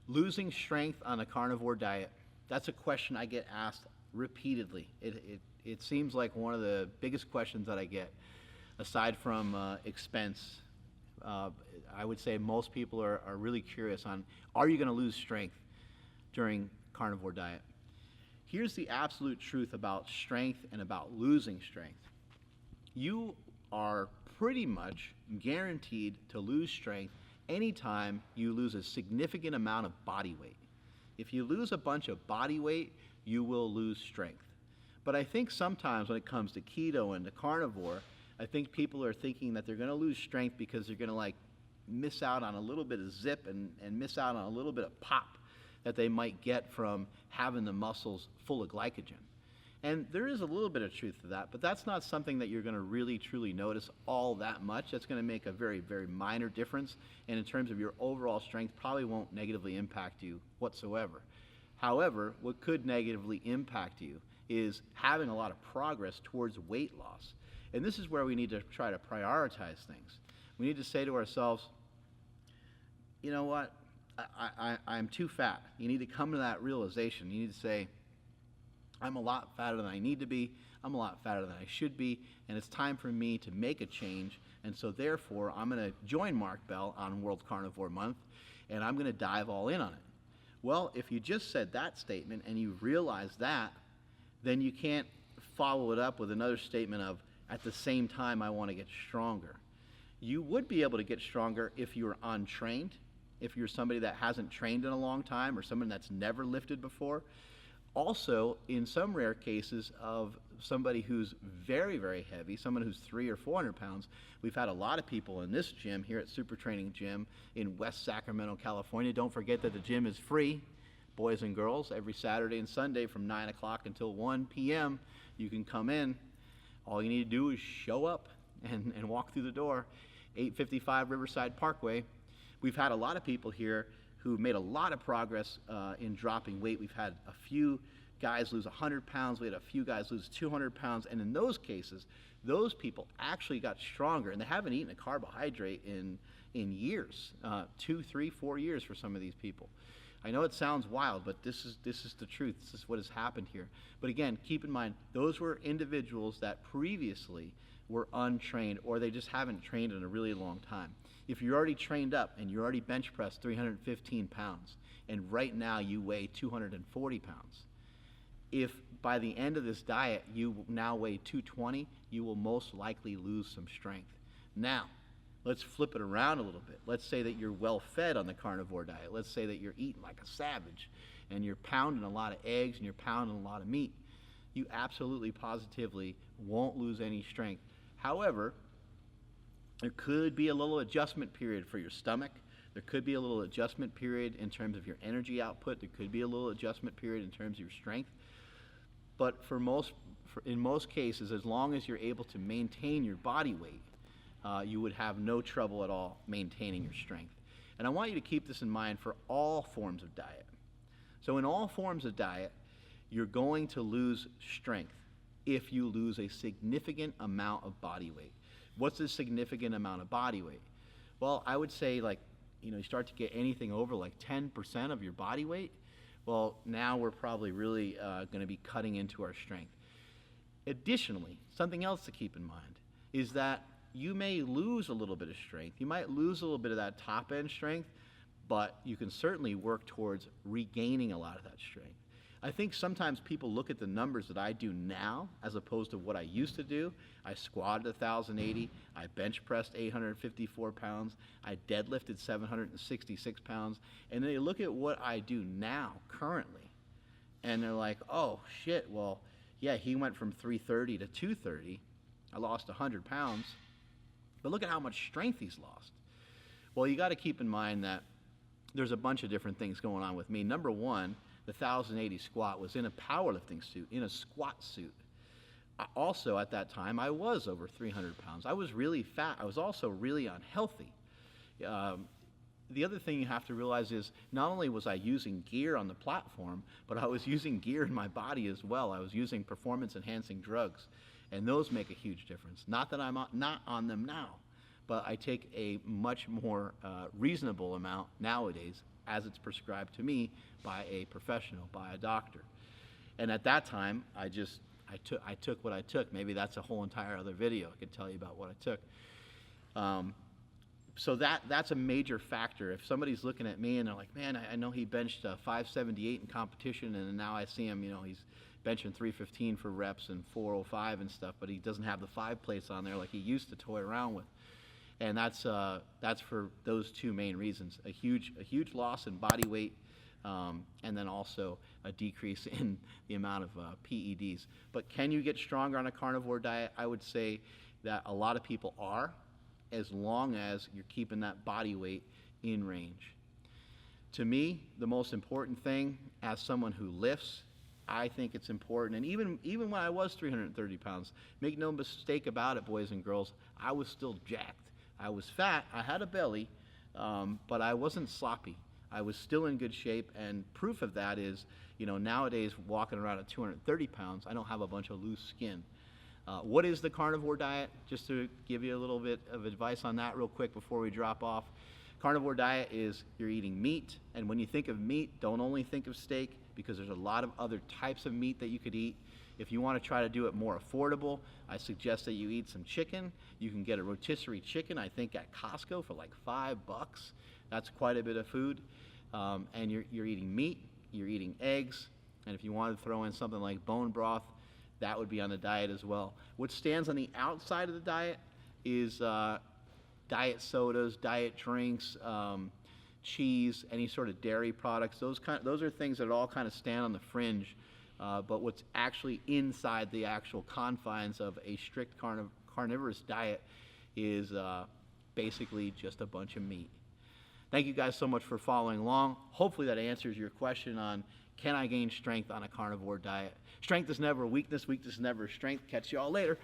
Losing strength on a carnivore diet, that's a question I get asked repeatedly. It seems like one of the biggest questions that I get, aside from expense. I would say most people are really curious on, are you going to lose strength during carnivore diet? Here's the absolute truth about strength and about losing strength. You are pretty much guaranteed to lose strength anytime you lose a significant amount of body weight. If you lose a bunch of body weight, you will lose strength. But I think sometimes when it comes to keto and to carnivore, I think people are thinking that they're going to lose strength because they're going to like miss out on a little bit of zip and miss out on a little bit of pop that they might get from having the muscles full of glycogen. And there is a little bit of truth to that, but that's not something that you're going to really truly notice all that much. That's going to make a very, very minor difference, and in terms of your overall strength, probably won't negatively impact you whatsoever. However, what could negatively impact you is having a lot of progress towards weight loss. And this is where we need to try to prioritize things. We need to say to ourselves, you know what, I'm too fat. You need to come to that realization. You need to say, I'm a lot fatter than I need to be, I'm a lot fatter than I should be, and it's time for me to make a change, and so therefore I'm going to join Mark Bell on World Carnivore Month, and I'm going to dive all in on it. Well, if you just said that statement and you realize that, then you can't follow it up with another statement of, at the same time, I want to get stronger. You would be able to get stronger if you're untrained, if you're somebody that hasn't trained in a long time or someone that's never lifted before. Also, in some rare cases of somebody who's very, very heavy, someone who's 300 or 400 pounds, we've had a lot of people in this gym here at Super Training Gym in West Sacramento, California. Don't forget that the gym is free, boys and girls, every Saturday and Sunday from 9 o'clock until 1 p.m. You can come in. All you need to do is show up and walk through the door. 855 Riverside Parkway. We've had a lot of people here who made a lot of progress in dropping weight. We've had a few guys lose 100 pounds. We had a few guys lose 200 pounds. And in those cases, those people actually got stronger. And they haven't eaten a carbohydrate in years, 2, 3, 4 years for some of these people. I know it sounds wild, but this is the truth. This is what has happened here. But again, keep in mind, those were individuals that previously were untrained, or they just haven't trained in a really long time. If you're already trained up and you're already bench pressed 315 pounds, and right now you weigh 240 pounds, if by the end of this diet you now weigh 220, you will most likely lose some strength. Now, let's flip it around a little bit. Let's say that you're well fed on the carnivore diet. Let's say that you're eating like a savage and you're pounding a lot of eggs and you're pounding a lot of meat. You absolutely positively won't lose any strength. However, there could be a little adjustment period for your stomach. There could be a little adjustment period in terms of your energy output. There could be a little adjustment period in terms of your strength. But in most cases, as long as you're able to maintain your body weight, you would have no trouble at all maintaining your strength. And I want you to keep this in mind for all forms of diet. So in all forms of diet, you're going to lose strength if you lose a significant amount of body weight. What's a significant amount of body weight? Well, I would say you start to get anything over like 10% of your body weight. Well, now we're probably really going to be cutting into our strength. Additionally, something else to keep in mind is that you may lose a little bit of strength. You might lose a little bit of that top end strength, but you can certainly work towards regaining a lot of that strength. I think sometimes people look at the numbers that I do now as opposed to what I used to do. I squatted 1,080, I bench pressed 854 pounds, I deadlifted 766 pounds, and they look at what I do now, currently, and they're like, oh shit, well, yeah, he went from 330 to 230, I lost 100 pounds, but look at how much strength he's lost. Well, you got to keep in mind that there's a bunch of different things going on with me. Number one, the 1,080 squat was in a powerlifting suit, in a squat suit. Also, at that time, I was over 300 pounds. I was really fat. I was also really unhealthy. The other thing you have to realize is not only was I using gear on the platform, but I was using gear in my body as well. I was using performance-enhancing drugs, and those make a huge difference. Not that I'm not on them now, but I take a much more reasonable amount nowadays as it's prescribed to me by a professional, by a doctor. And at that time, I took what I took. Maybe that's a whole entire other video. I could tell you about what I took. So that's a major factor. If somebody's looking at me and they're like, man, I know he benched 578 in competition, and now I see him, he's benching 315 for reps and 405 and stuff, but he doesn't have the 5 plates on there like he used to toy around with. And that's for those two main reasons: a huge loss in body weight, and then also a decrease in the amount of PEDs. But can you get stronger on a carnivore diet? I would say that a lot of people are, as long as you're keeping that body weight in range. To me, the most important thing, as someone who lifts, I think it's important, and even when I was 330 pounds, make no mistake about it, boys and girls, I was still jacked. I was fat, I had a belly, but I wasn't sloppy. I was still in good shape, and proof of that is, nowadays walking around at 230 pounds, I don't have a bunch of loose skin. What is the carnivore diet? Just to give you a little bit of advice on that real quick before we drop off. Carnivore diet is you're eating meat, and when you think of meat, don't only think of steak, because there's a lot of other types of meat that you could eat. If you want to try to do it more affordable, I suggest that you eat some chicken. You can get a rotisserie chicken, I think, at Costco for like $5. That's quite a bit of food. And you're eating meat, you're eating eggs, and if you want to throw in something like bone broth, that would be on the diet as well. What stands on the outside of the diet is diet sodas, diet drinks, cheese, any sort of dairy products. Those are things that all kind of stand on the fringe. But what's actually inside the actual confines of a strict carnivorous diet is basically just a bunch of meat. Thank you guys so much for following along. Hopefully that answers your question on, can I gain strength on a carnivore diet? Strength is never weakness, weakness is never strength. Catch you all later.